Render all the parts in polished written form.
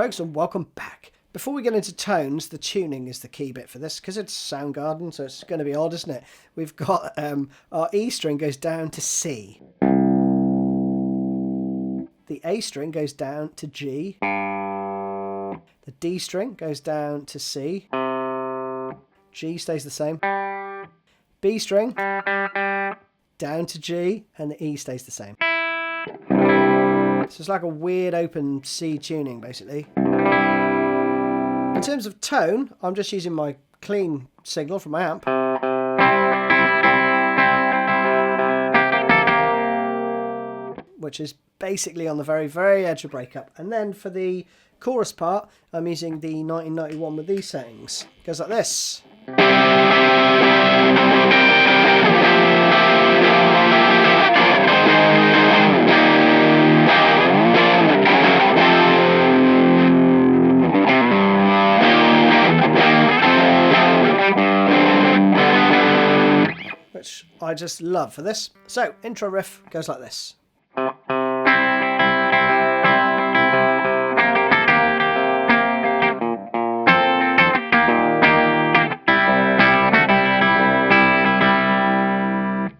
folks, and welcome back. Before we get into tones, the tuning is the key bit for this, because it's Soundgarden, so it's going to be odd, isn't it? We've got our E string goes down to C. The A string goes down to G. The D string goes down to C. G stays the same. B string down to G, and the E stays the same. So it's like a weird open C tuning, basically. In terms of tone, I'm just using my clean signal from my amp. Which is basically on the very, very edge of breakup. And then for the chorus part, I'm using the 1991 with these settings. It goes like this. Which I just love for this. So, intro riff goes like this.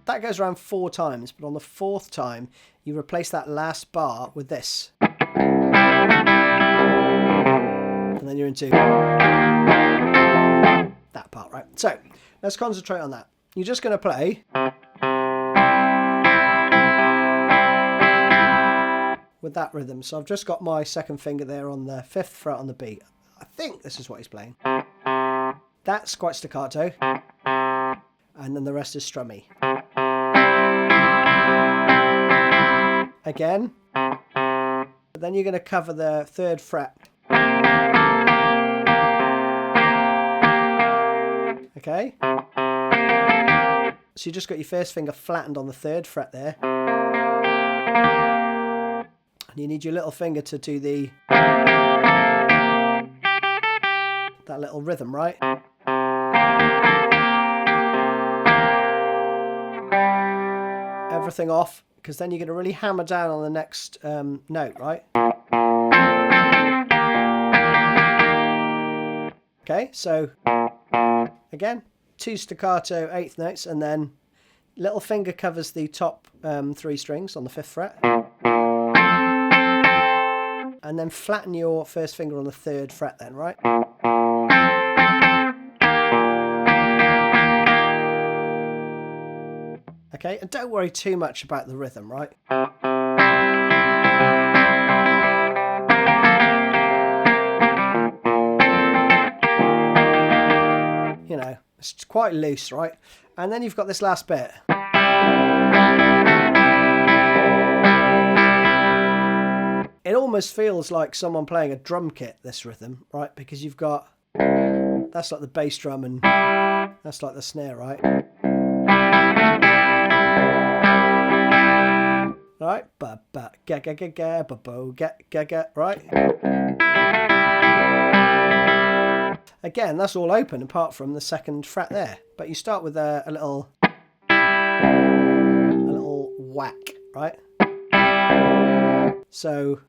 That goes around 4 times, but on the 4th time, you replace that last bar with this. And then you're into that part, right? So, let's concentrate on that. You're just going to play with that rhythm. So I've just got my second finger there on the 5th fret on the beat. I think this is what he's playing. That's quite staccato. And then the rest is strummy. Again. But then you're going to cover the 3rd fret. Okay. So you just got your first finger flattened on the 3rd fret there. And you need your little finger to do that little rhythm, right? Everything off, because then you're going to really hammer down on the next note, right? Okay, so again, 2 staccato 8th notes, and then little finger covers the top 3 strings on the 5th fret. And then flatten your first finger on the 3rd fret then, right? Okay, and don't worry too much about the rhythm, right? You know, it's quite loose, right? And then you've got this last bit. It almost feels like someone playing a drum kit, this rhythm, right? Because you've got, that's like the bass drum and that's like the snare, right? Right? Ba ba ga ga ga ga ba bo ga ga ga, right? Again, that's all open apart from the 2nd fret there. But you start with a little whack, right? So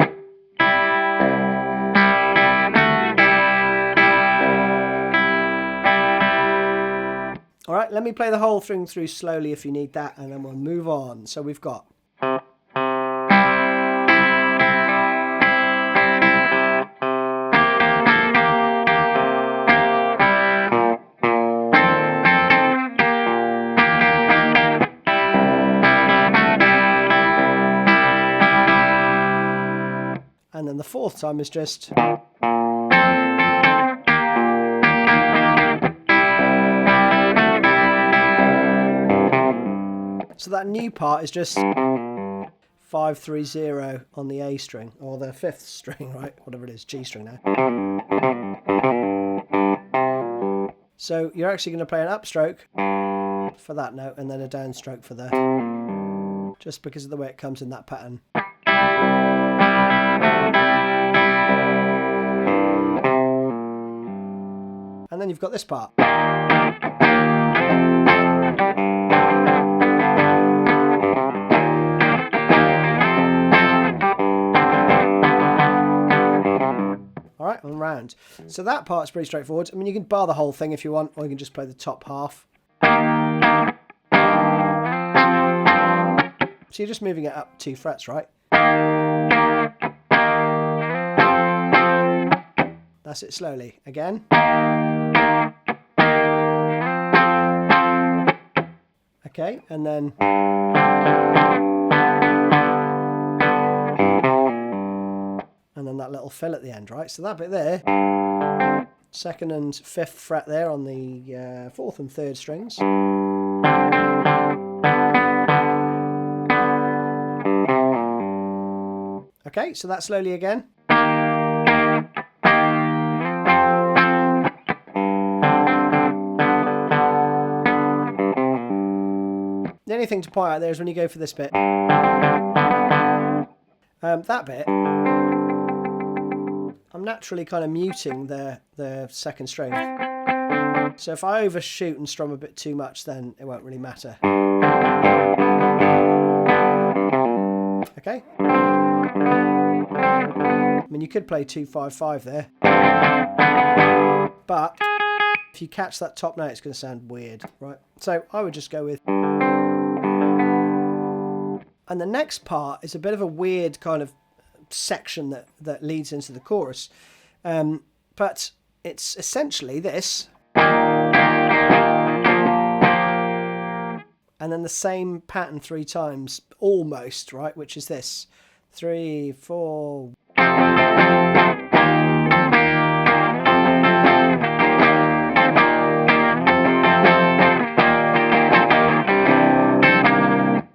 all right, let me play the whole thing through slowly if you need that, and then we'll move on. So we've got and then the 4th time is just so that new part is just 5-3-0 on the A string, or the 5th string, right? Whatever it is, G string now. So you're actually going to play an upstroke for that note and then a downstroke for the, just because of the way it comes in that pattern. And then you've got this part. and round. So that part's pretty straightforward. I mean, you can bar the whole thing if you want, or you can just play the top half. So you're just moving it up 2 frets, right? That's it slowly. Again. Okay, and then... and then that little fill at the end, right? So that bit there, 2nd and 5th fret there on the 4th and 3rd strings. Okay, so that slowly again. The only thing to point out there is when you go for this bit, that bit, I'm naturally kind of muting the 2nd string. So if I overshoot and strum a bit too much, then it won't really matter. Okay? I mean, you could play 2-5-5 there. But if you catch that top note, it's going to sound weird, right? So I would just go with... And the next part is a bit of a weird kind of section that leads into the chorus. But it's essentially this. And then the same pattern 3 times, almost, right? Which is this. 3, 4...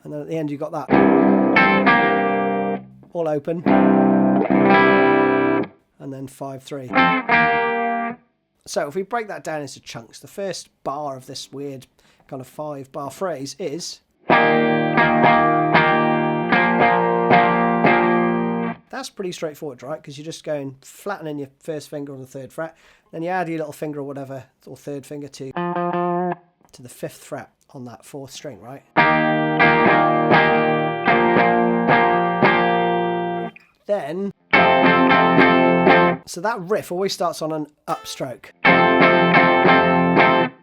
And then at the end you got that. All open. And then 5-3. So if we break that down into chunks, the first bar of this weird kind of 5-bar phrase is... That's pretty straightforward, right? Because you're just going flattening your first finger on the 3rd fret, then you add your little finger or whatever, or 3rd finger to the 5th fret on that 4th string, right? Then, so that riff always starts on an upstroke.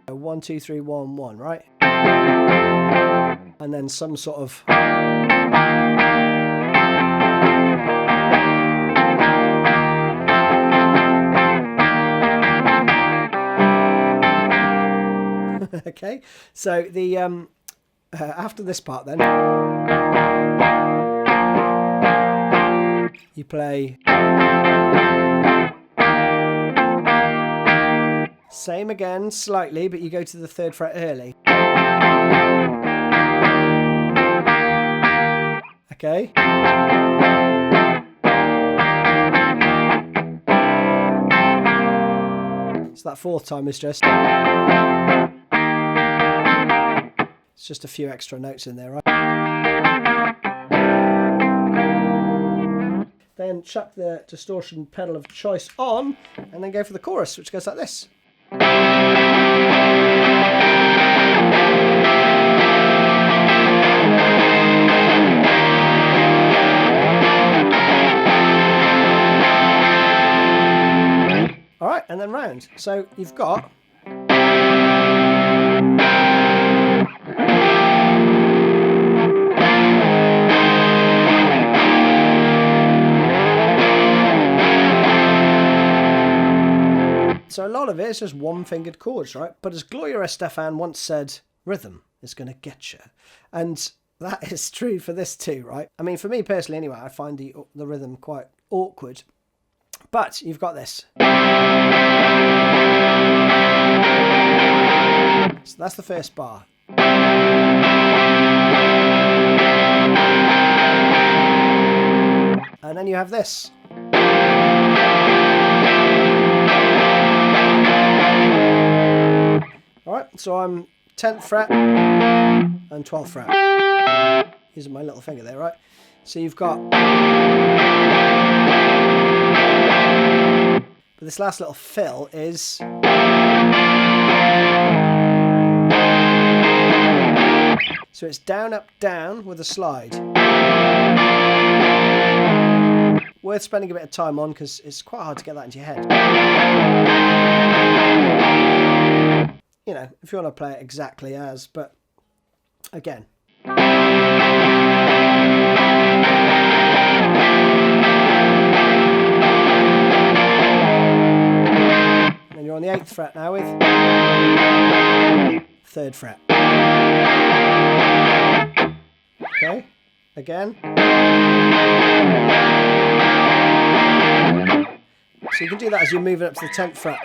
1, 2, 3, 1, 1, right? And then some sort of... Okay, so the after this part then, you play same again slightly, but you go to the 3rd fret early. Okay. So that 4th time is just... It's just a few extra notes in there, right? Then chuck the distortion pedal of choice on, and then go for the chorus, which goes like this. All right, and then round. So you've got... So a lot of it is just 1-fingered chords, right? But as Gloria Estefan once said, rhythm is going to get you. And that is true for this too, right? I mean, for me personally anyway, I find the rhythm quite awkward. But you've got this. So that's the first bar. And then you have this. Alright, so I'm 10th fret and 12th fret. Using my little finger there, right? So you've got... But this last little fill is... So it's down, up, down with a slide. worth spending a bit of time on because it's quite hard to get that into your head. You know, if you want to play it exactly as, but again. And you're on the 8th fret now with 3rd fret. Okay, again. So you can do that as you're moving up to the 10th fret.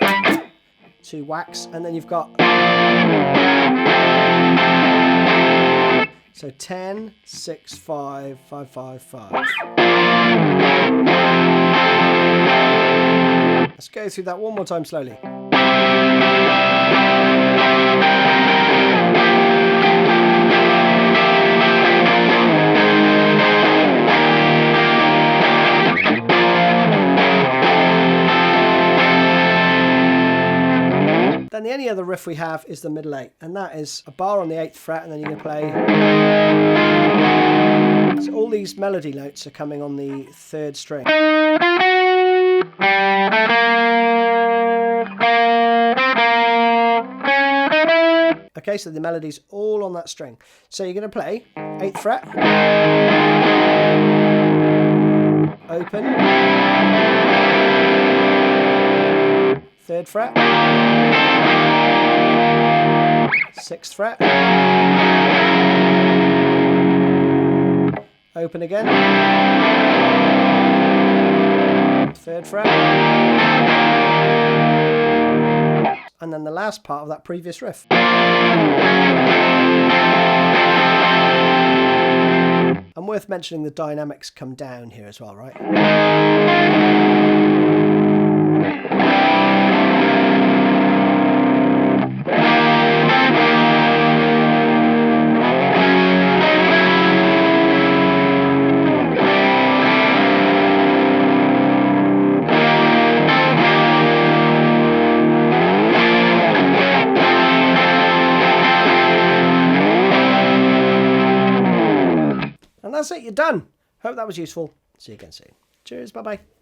2 whacks, and then you've got... So 10, 6, 5, 5, 5, 5. Let's go through that one more time slowly. Then the only other riff we have is the middle 8, and that is a bar on the 8th fret, and then you're going to play... So all these melody notes are coming on the 3rd string. Okay, so the melody's all on that string. So you're going to play 8th fret, open, 3rd fret, 6th fret, open again, 3rd fret, and then the last part of that previous riff. And worth mentioning the dynamics come down here as well, right? That's it, you're done. Hope that was useful. See you again soon. Cheers, bye-bye.